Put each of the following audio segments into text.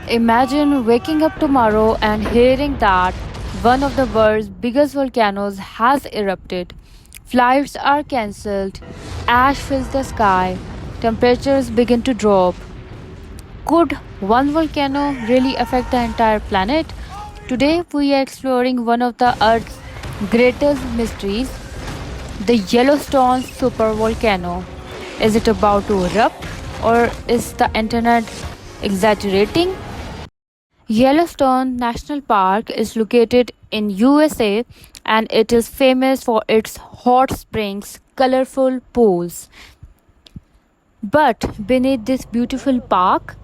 Imagine waking up tomorrow and hearing that one of the world's biggest volcanoes has erupted. Flights are cancelled, ash fills the sky, temperatures begin to drop. Could one volcano really affect the entire planet? Today, we are exploring one of the Earth's greatest mysteries, the Yellowstone supervolcano. Is it about to erupt, or is the internet exaggerating? Yellowstone National Park is located in USA and it is famous for its hot springs, colorful pools. But beneath this beautiful park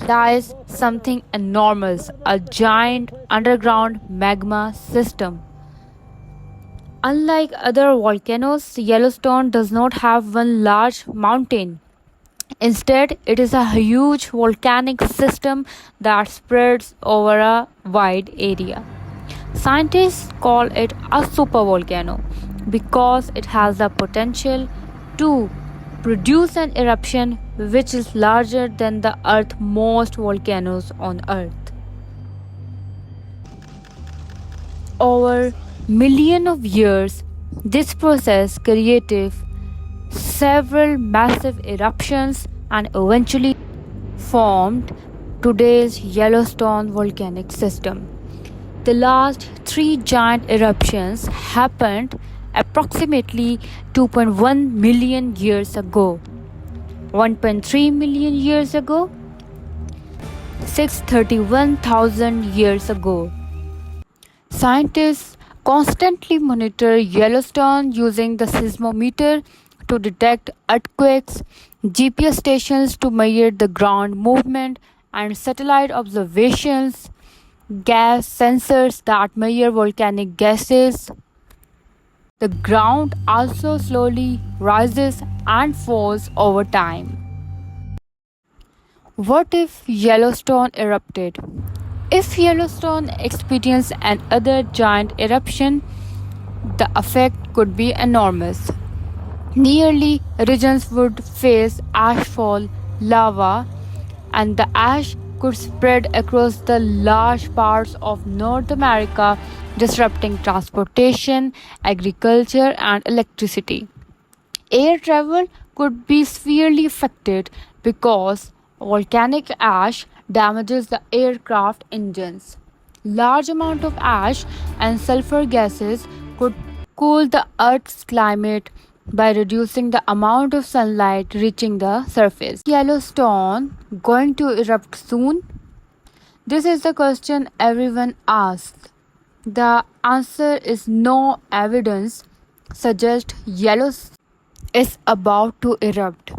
lies something enormous, a giant underground magma system. Unlike other volcanoes, Yellowstone does not have one large mountain. Instead, it is a huge volcanic system that spreads over a wide area. Scientists call it a supervolcano because it has the potential to produce an eruption which is larger than the Earth's most volcanoes on Earth. Over millions of years, this process created several massive eruptions and eventually formed today's Yellowstone volcanic system. The last three giant eruptions happened approximately 2.1 million years ago, 1.3 million years ago, 631,000 years ago. Scientists constantly monitor Yellowstone using the seismometer to detect earthquakes, GPS stations to measure the ground movement, and satellite observations, gas sensors that measure volcanic gases. The ground also slowly rises and falls over time. What if Yellowstone erupted? If Yellowstone experienced another giant eruption, the effect could be enormous. Nearly regions would face ashfall, lava, and the ash could spread across the large parts of North America, disrupting transportation, agriculture, and electricity. Air travel could be severely affected because volcanic ash damages the aircraft engines. Large amount of ash and sulfur gases could cool the Earth's climate by reducing the amount of sunlight reaching the surface. Yellowstone going to erupt soon? This is the question everyone asks. The answer is no evidence suggests Yellowstone is about to erupt.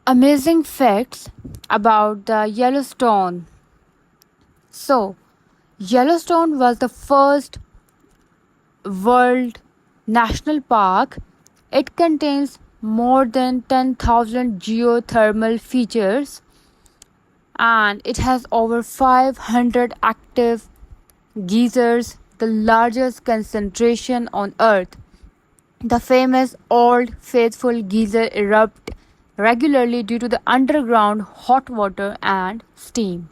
Amazing facts about the Yellowstone. So, Yellowstone was the first world national park. It contains more than 10,000 geothermal features and it has over 500 active geysers, the largest concentration on Earth. The famous Old Faithful geyser erupt regularly due to the underground hot water and steam.